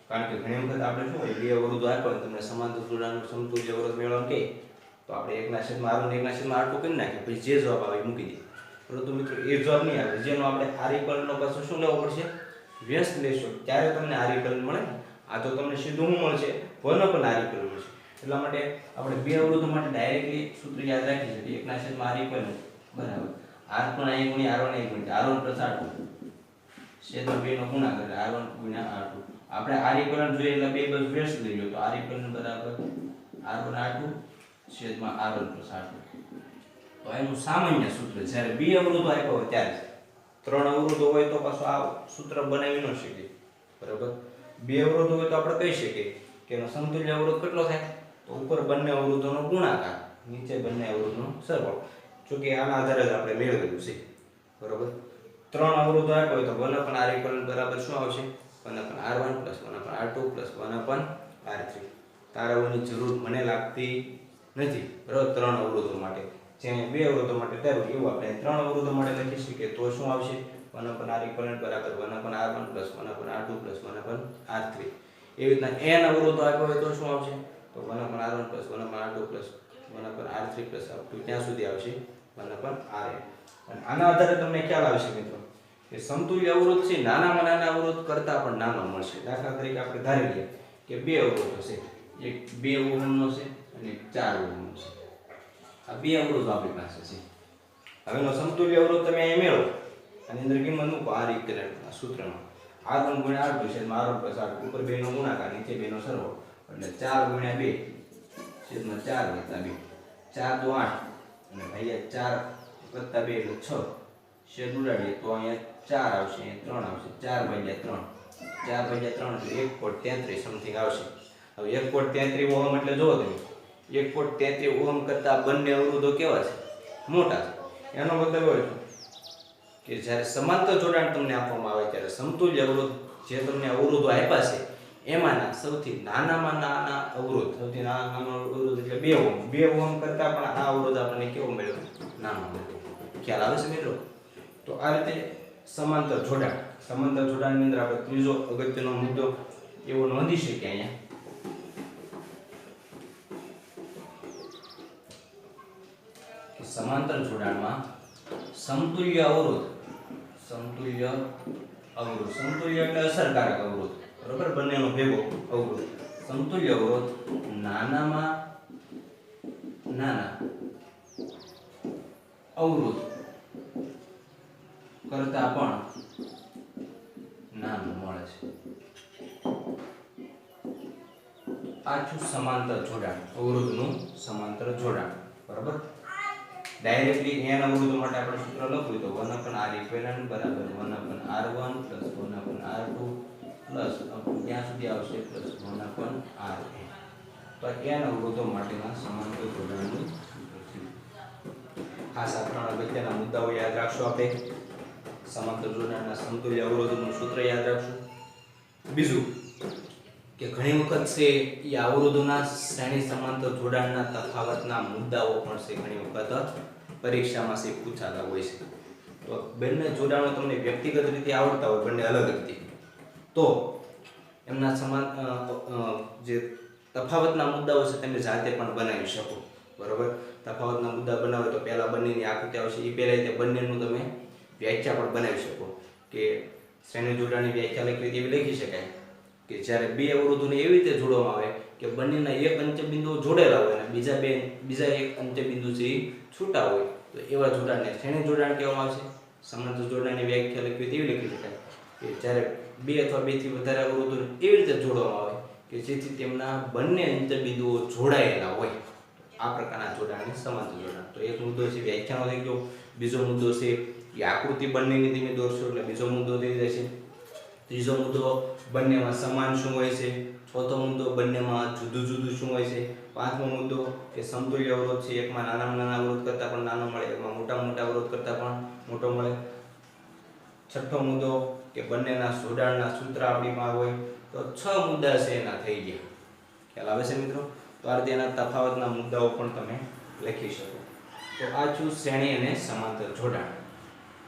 કારણ કે ઘણી વખત આપણે શું હોય, બે અવરોધો આપ્યા હોય તમને સમાંતર જોડાણનું સમતુલ્ય અવરોધ મેળવવાનું કહે તો આપણે એકના છેદમાં R1 એકના છેદમાં R2 કરી નાખીએ, પછી જે જવાબ આવે એ મૂકી દઈએ. પરંતુ મિત્રો એ જવાબ નહીં આવે, જેનો આપણે R equivalent નો પાછો શું લેવો પડશે, વ્યસ્ત લેશો ત્યારે તમને R equivalent મળે ને. આ તો તમને સીધું શું મળશે, 1/R equivalent મળશે. એટલા માટે આપણે બે અવરોધો માટે ડાયરેક્ટલી સૂત્ર યાદ રાખી શકીએ, એકના છેદમાં R equivalent બરાબર R પણ અહીં ગુણ્યા R1 અહીં ગુણ્યા R1 + R2 છેદમાં 2 નો ગુણાકાર R1 ગુણ્યા R2. આપણે R equivalent જોઈએ એટલે બે બાજુ વ્યસ્ત લઈ લો તો R equivalent બરાબર R1 R2 છેદમાં R1 + R2. તો એનું સામાન્ય સૂત્ર જ્યારે બે અવરોધો આપ્યા હોય ત્યારે, ત્રણ અવરોધો હોય તો પાછો આ સૂત્ર બનાવી ન શકીએ બરાબર. બે અવરોધો હોય તો આપણે કહી શકીએ કે એનો સમતુલ્ય અવરોધ કેટલો થાય, તો ઉપર બંને અવરોધોનો ગુણાકાર, નીચે બંને અવરોધનો સરવાળો. જો કે આના આધારે જ આપણે મેળવેલું છે બરાબર. ત્રણ અવરોધો આપ્યા હોય તો 1/R equivalent બરાબર શું આવશે, 1/R1 + 1/R2 + 1/R3. તારાઓની જરૂર મને લાગતી નથી બરાબર ત્રણ અવરોધો માટે. જેને બે અવરોધો માટે તારું એવું આપણે ત્રણ અવરોધો માટે લખી શકીએ તો શું આવશે, 1/R equivalent બરાબર 1/R1 + 1/R2 + 1/R3. એવી રીતના n અવરોધો આપ્યો હોય તો શું આવશે, તો 1/R1 + 1/R2 + 1/R3 + ત્યાં સુધી આવશે 1/Rn. અને આના આધારે તમને ખ્યાલ આવશે મિત્રો કે સમતુલ્ય અવરોધ છે નાનામાં નાના અવરોધ કરતાં પણ નાનો મળશે. દાખલા તરીકે આપણે ધારી લઈએ કે બે અવરોધો છે, એક 2 ઓહમનો છે અને એક 4 ઓહમનો છે. આ બે અવરોધો આપણી પાસે છે. હવેનો સમતુલ્ય અવરોધ તમે અહીં મેળવો, આની અંદર કિંમત મૂકો R equivalent ના સૂત્રમાં R1 × R2 છેદમાં R1 + R2 ઉપર 2 નો ગુણાકાર નીચે 2 નો સરવાળો એટલે 4 × 2 છેદમાં 4 + 2 4 × 8 અને ભાગ્યા 4 + 2 એટલે 6 છેદ ઉડાડીએ તો અહીંયા 4 આવશે, અહીંયા 3 આવશે, 4/3 એટલે 1/33 સમથિંગ આવશે. હવે 1/33 ઓહમ એટલે જોવો તમે 1/33 ઓહમ કરતા બંને અવરોધો કેવા છે, મોટા છે. એનો મતલબ એવો છે કે જ્યારે સમાંતર જોડાણ તમને આપવામાં આવે ત્યારે સમતુલ્ય અવરોધ જે તમને અવરોધો આપ્યા છે એમાંના સૌથી નાનામાં નાના અવરોધ, સૌથી નાનો અવરોધ એટલે 2 ઓહમ, 2 ઓહમ કરતા પણ આ અવરોધ આપણને કેવો મળ્યો, નાનો મળ્યો. ખ્યાલ આવે છે મિત્રો? તો આ રીતે સમાંતર જોડાણની અંદર આપણે ત્રીજો અગત્યનો મુદ્દો એવો નોંધી શકીએ અહીંયા કે સમાંતર જોડાણમાં સમતુલ્ય અવરોધ એટલે અસરકારક અવરોધ બરોબર, બંનેનો ભેગો અવરોધ. સમતુલ્ય અવરોધ નાનામાં નાના અવરોધ કરતા પણ નાનું મળે છે. આ છે સમાંતર જોડાણ, અવરોધનું સમાંતર જોડાણ બરાબર. ડાયરેક્ટલી n અવરોધો માટે આપણે સૂત્ર લખવું તો 1/R equivalent બરાબર 1/R1 + 1/R2 પ્લસ ત્યાં સુધી આવશે પ્લસ 1/Rn. તો n અવરોધો માટેના સમાંતર જોડાણનું ખાસ આ ત્રણ અગત્યના મુદ્દાઓ યાદ રાખશો. આપણે સમાંતર જોડાણના સમતુલ્ય અવરોધનું સૂત્ર યાદ રાખશું. બીજું કે ઘણી વખત છે એ અવરોધોના શ્રેણી સમાંતર જોડાણના તફાવતના મુદ્દાઓ પણ છે ઘણી વખત પરીક્ષામાં છે પૂછાતા હોય છે. તો બંને જોડાણો તમને વ્યક્તિગત રીતે આવડતા હોય, બંને અલગ રીતે, તો એમના સમાન જે તફાવતના મુદ્દાઓ છે તમે જાતે પણ બનાવી શકો બરોબર. તફાવતના મુદ્દા બનાવો તો પહેલા બંનેની આકૃતિ આવશે, એ પહેલા તે બંનેનું તમે વ્યાખ્યા પણ બનાવી શકો કે શ્રેણી જોડાણની વ્યાખ્યા લખવી એવી લખી શકાય કે જ્યારે બે અવરોધોને એવી રીતે જોડવામાં આવે કે બંનેના એક અંત્યબિંદુઓ જોડેલા હોય અને બીજા એક અંત્યબિંદુ છે એ છૂટા હોય, તો એવા જોડાણને શ્રેણી જોડાણ કહેવામાં આવશે. સમાંતર જોડાણની વ્યાખ્યા લખવી તેવી લખી શકાય કે જ્યારે બે અથવા બેથી વધારે અવરોધોને એવી રીતે જોડવામાં આવે કે જેથી તેમના બંને અંત્યબિંદુઓ જોડાયેલા હોય, આ પ્રકારના જોડાણને સમાંતર જોડાણ. તો એક મુદ્દો છે વ્યાખ્યાનો થઈ ગયો. બીજો મુદ્દો છે એ આકૃતિ બંનેની તમે દોરશો એટલે બીજો મુદ્દો થઈ જશે. ત્રીજો મુદ્દો બંનેમાં સમાન શું હોય છે. ચોથો મુદ્દો બંનેમાં જુદું જુદું શું હોય છે. પાંચમો મુદ્દો કે સમતુલ્ય અવરોધ છે એકમાં નાનામાં નાના અવરોધ કરતાં પણ નાનો મળે, એકમાં મોટા અવરોધ કરતાં પણ મોટો મળે. છઠ્ઠો મુદ્દો કે બંનેના જોડાણના સૂત્ર આપણીમાં હોય તો 6 મુદ્દા છે એના થઈ ગયા. ખ્યાલ આવે છે મિત્રો? તો આ રીતે એના તફાવતના મુદ્દાઓ પણ તમે લખી શકો. તો આ છું શ્રેણી અને સમાંતર જોડાણ.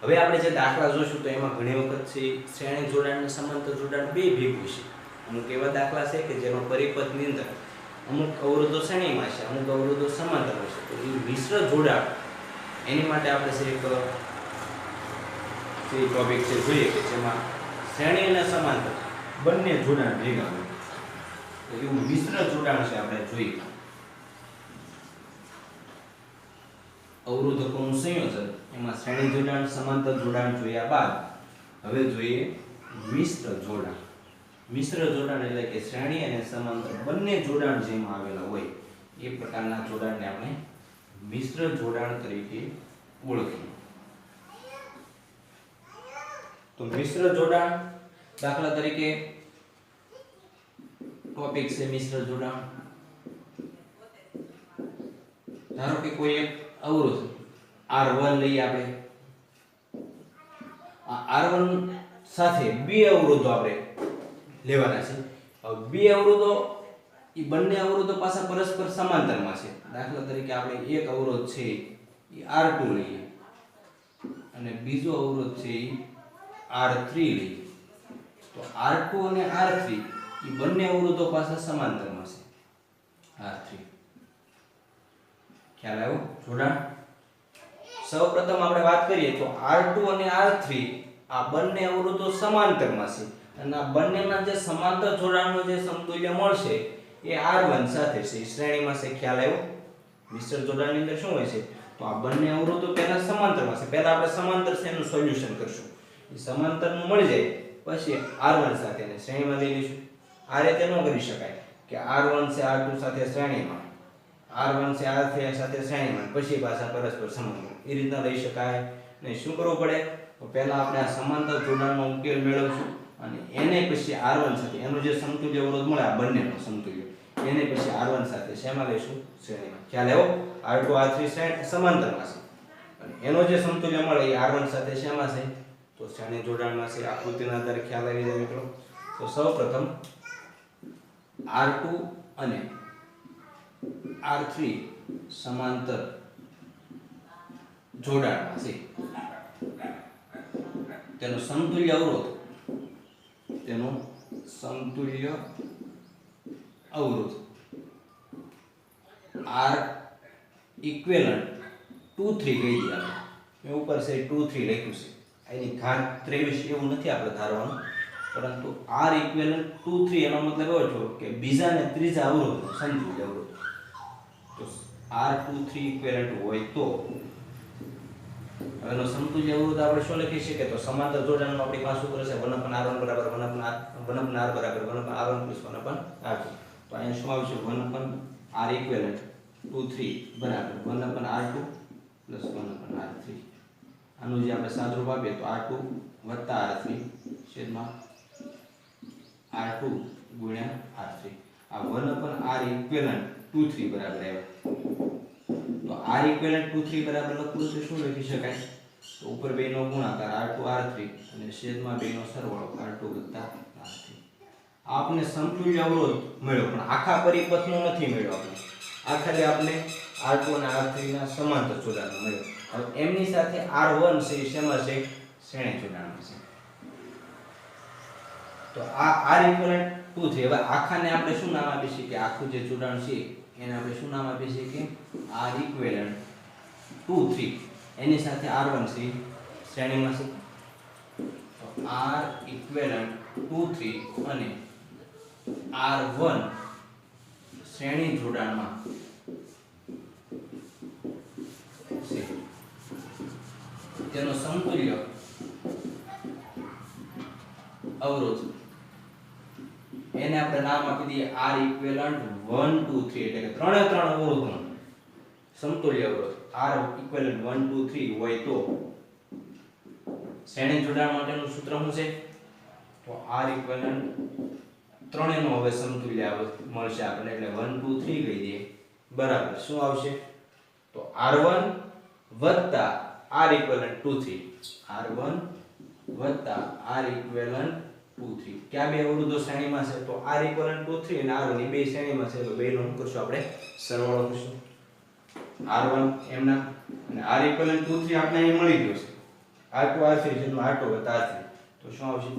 હવે આપણે જે દાખલા જોશું તો એમાં ઘણી વખત છે શ્રેણી જોડાણ અને સમાંતર જોડાણ બે ભેગું છે. અમુક એવા દાખલા છે કે જેમાં પરિપથની અંદર અમુક અવરોધો શ્રેણીમાં છે, અમુક અવરોધો સમાંતરમાં છે. તો એ મિશ્ર જોડાણ એની માટે આપણે છે એક ટોપિક છે જોઈએ કે જેમાં શ્રેણી અને સમાંતર બંને જોડાણ ભેગા હોય. તો એવું મિશ્ર જોડાણ છે આપણે જોઈએ. અવરોધકોનું સંયોજન એમાં શ્રેણી જોડાણ સમાંતર જોડાણ જોયા બાદ હવે જોઈએ મિશ્ર જોડાણ. મિશ્ર જોડાણ એટલે કે શ્રેણી અને સમાંતર બંને જોડાણ જેમાં આવેલા હોય એ પ્રકારના જોડાણને આપણે મિશ્ર જોડાણ તરીકે ઓળખીએ. તો મિશ્ર જોડાણ દાખલા તરીકે ટોપિક છે મિશ્ર જોડાણ. ધારો કે કોઈ એક અવરોધ R1 લઈએ આપણે. આ R1 સાથે બે અવરોધો આપણે લેવાના છે. હવે બે અવરોધો એ બંને અવરોધો પાછા પરસ્પર સમાંતરમાં છે. દાખલા તરીકે આપણે એક અવરોધ છે એ R2 લઈએ અને બીજો અવરોધ છે એ R3 લઈએ. તો R2 અને R3 એ બંને અવરોધો પાછા સમાંતરમાં છે. R3 ખ્યાલ આવ્યો જોડાણ? સૌપ્રથમ આપણે વાત કરીએ તો R2 અને R3 આ બંને અવરોધો સમાંતરમાં છે અને આ બંનેના જે સમાંતર જોડાણનો જે સમતુલ્ય મળશે એ R1 સાથે છે, શ્રેણીમાં છે. ખ્યાલ આવ્યો? મિશ્ર જોડાણની અંદર શું હોય છે તો આ બંને અવરોધો પહેલા સમાંતરમાં છે. પહેલા આપણે સમાંતર છે એનું સોલ્યુશન કરશું. એ સમાંતરનું મળી જાય પછી R1 સાથે એને શ્રેણીમાં લઈ લઈશું. આ રીતે ન કરી શકાય કે R1 છે R2 સાથે શ્રેણીમાં, R1 છે R3 સાથે શ્રેણીમાં પછી પાછા પરસ્પર સમાંતર. એ રીતના લઈ શકાય નહીં. શું કરવું પડે? તો પહેલા આપણે આ સમાંતર જોડાણનો ઉકેલ મેળવશું અને એને પછી R1 સાથે એનો જે સમતુલ્ય અવરોધ મળે આ બંનેનો સમતુલ્ય એને પછી R1 સાથે શેમાં લઈશું? શ્રેણીમાં. ખ્યાલ આવ્યો? R2 R3 સમાંતરમાં છે અને એનો જે સમતુલ્ય મળે એ R1 સાથે શેમાં છે? તો શ્રેણી જોડાણમાં છે. આકૃતિના આધારે ખ્યાલ આવી જાય મિત્રો. તો સૌપ્રથમ R2 અને R3 સમાંતર જોડાણમાં છે. તેનો સમતુલ્ય અવરોધ R ઇક્વિવેલન્ટ 2 3 કહી દઈએ આપણે. મેં ઉપર છે 2 3 લખ્યું છે. એની ઘાત 23 એવું નથી આપણે ધારવાનું, પરંતુ R ઇક્વિવેલન્ટ 2 3 એનો મતલબ એવો છે કે બીજા અને ત્રીજા અવરોધનો સમતુલ્ય અવરોધ. તો R2 3 ઇક્વિવેલન્ટ હોય તો એનો સમતુલ્ય અવરોધ આપણે શું લખી શકીએ? તો સમાંતર જોડાણનો આપણી પાસે સૂત્ર છે 1/R1 બરાબર 1/R બરાબર 1/R1 + 1/R2. તો અહીંયા શું આવશે? 1/R ઇક્વિવેલન્ટ 2 3 બરાબર 1/R2 + 1/R3. આનું જે આપણે સાદુરૂપ આપીએ તો R2 + R3 છેદમાં R2 * R3. આ 1/R ઇક્વિવેલન્ટ 2 3 બરાબર આવ્યો. તો R ઇક્વિવેલન્ટ 2 3 બરાબર લખવું તો શું લખી શકાય? તો ઉપર બેનો ગુણાકાર R2 R3 અને છેદમાં બેનો સરવાળો R2 + R3. આપને સમતુલ્ય અવરોધ મળ્યો પણ આખા પરિપથનો નથી મળ્યો આપણે. આ ખાલી આપણે R2 અને R3 ના સમાંતર જોડાણ મળ્યો. હવે એમની સાથે R1 છે શેમાં છે? શ્રેણી જોડાણમાં છે. તો આ R ઇક્વિવેલન્ટ 2 3. હવે આખાને આપણે શું નામ આપી શકીએ? આખું જે જોડાણ છે એને આપણે શું નામ આપી શકીએ? R equivalent 2 3. એની સાથે R1 છે શ્રેણીમાં છે. તો R ઇક્વિવેલન્ટ 2 3 અને R1 શ્રેણી જોડાણમાં છે. તેનો સમતુલ્ય અવરોધ એને આપણે નામ આપી દઈએ R ઇક્વિવેલન્ટ 1 2 3. એટલે કે ત્રણે ત્રણ અવરોધનો સમતુલ્ય અવરોધ R ઇક્વિવેલન્ટ 1 2 3 હોય તો શ્રેણી જોડાણ માટેનું સૂત્ર શું છે? તો R ઇક્વિવેલન્ટ ત્રણેયનો હવે સમતુલ્ય અવરોધ મળશે આપણને. એટલે 1 2 3 કહી દઈએ બરાબર શું આવશે? તો R1 + R ઇક્વિવેલન્ટ 2 3. R1 વત્તા r ઇક્વિવેલન્ટ 2 3 ક્યાં બે અવરોધો શ્રેણીમાં છે તો r ઇક્વિવેલન્ટ 2 3 અને r1 એ બે શ્રેણીમાં છે તો બેનો શું કરશું આપણે સરવાળો કરશું r1 એમના અને r ઇક્વિવેલન્ટ 2 3 આપણે અહીં મળી ગયો છે r2 r3 છેદમાં r2 વત્તા r3 તો શું આવશે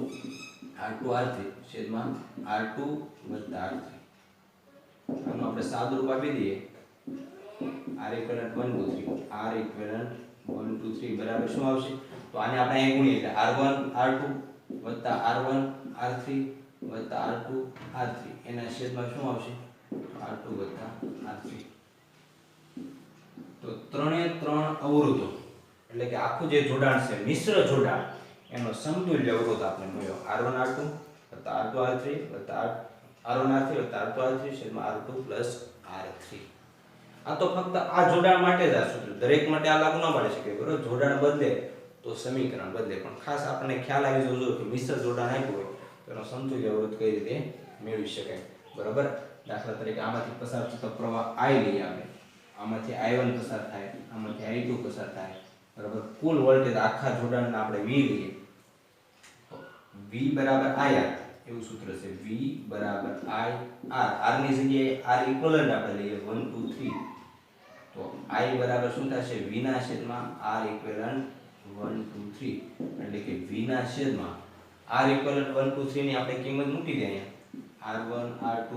r2 r3 છેદમાં r2 વત્તા r3 આનું આપણે સાદુરૂપ આપી દઈએ r ઇક્વિવેલન્ટ 1 2 3 r ઇક્વિવેલન્ટ 1 2 3 બરાબર શું આવશે તો આને આપણે અહીં ગુણીએ એટલે r1 r2 વત્તા r1 r3 વત્તા r2 r3 એના છેદમાં શું આવશે r2 વત્તા r3 તો ત્રણે ત્રણ અવરોધો એટલે કે આખું જે જોડાણ છે મિશ્ર જોડાણ એનો સમતુલ્ય અવરોધ આપણે મળ્યો r1 r2 વત્તા r2 r3 વત્તા r1 r3 વત્તા r2 r3 છેદમાં r2 પ્લસ r3 આ તો ફક્ત આ જોડાણ માટે જ આ સૂત્ર દરેક માટે આ લાગુ ન પાડી શકે બરોબર જોડાણ બદલે તો સમીકરણ બદલે પણ ખાસ આપણને ખ્યાલ આવી જવો જોઈએ કે મિશ્ર જોડાણ આપ્યું હોય તો એનો સમતુલ્ય અવરોધ કઈ રીતે મેળવી શકાય બરાબર દાખલા તરીકે આમાંથી પસાર થતો પ્રવાહ I લઈએ આપણે આમાંથી I1 પસાર થાય આમાંથી I2 પસાર થાય બરાબર કુલ વોલ્ટેજ આખા જોડાણના આપણે V લઈએ V બરાબર IR એવું સૂત્ર છે V બરાબર IR R ની જગ્યાએ R ઇક્વિવેલન્ટ આપણે લઈએ 1 2 3 તો I બરાબર શું થશે V ના છેદમાં R ઇક્વિવેલન્ટ 1 2 3 એટલે કે V ના છેદમાં R ઇક્વિવેલન્ટ 1 2 3 ની આપણે કિંમત મૂકી દઈએ R1 R2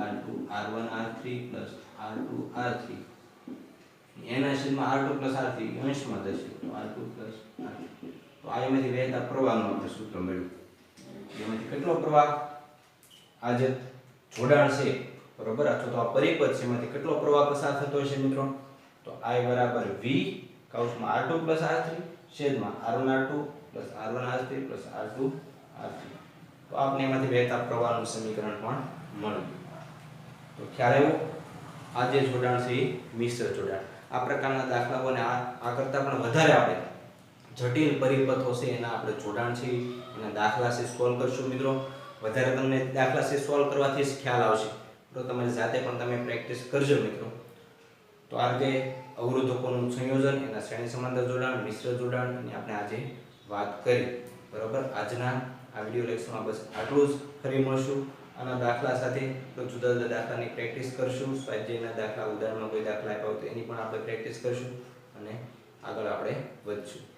R2 R1 R3 R2 R3 એના છેદમાં R2 R3 અંશમાં થશે તો R2 R3 તો આ એમાંથી વહેતા પ્રવાહનું આપણે સૂત્ર મળ્યું એમાંથી કેટલો પ્રવાહ આ જે જોડાણ છે બરોબર અથવા તો આ પરિપથ છે એમાંથી કેટલો પ્રવાહ પસાર થતો હશે મિત્રો તો I બરાબર V કૌંસમાં R2 R3 છેદમાં R1 R2 R1 R3 R2 R3 તો આપણે એમાંથી વહેતા પ્રવાહનું સમીકરણ પણ મળ્યું તો ખ્યાલ આવ્યો આ જે જોડાણ છે એ મિશ્ર જોડાણ આ પ્રકારના દાખલાઓને આ કરતાં પણ વધારે આપણે જટિલ પરિપથો છે એના આપણે જોડાણ છે એના દાખલા છે સોલ્વ કરશું મિત્રો વધારે તમને દાખલા છે સોલ્વ કરવાથી જ ખ્યાલ આવશે તો તમારી જાતે પણ તમે પ્રેક્ટિસ કરજો મિત્રો તો આ રીતે અવરોધકોનું સંયોજન એના શ્રેણી સમાંતર જોડાણ મિશ્ર જોડાણ અને આપણે આજે વાત કરી બરાબર આજના આ વિડિયો લેક્ચરમાં બસ આટલું જ ફરી મળશું આના દાખલા સાથે તો જુદા જુદા દાખલાની પ્રેક્ટિસ કરશું સ્વાધ્યાયના દાખલા ઉદાહરણમાં કોઈ દાખલા આપ્યા હોય તો એની પણ આપણે પ્રેક્ટિસ કરશું અને આગળ આપણે વધશું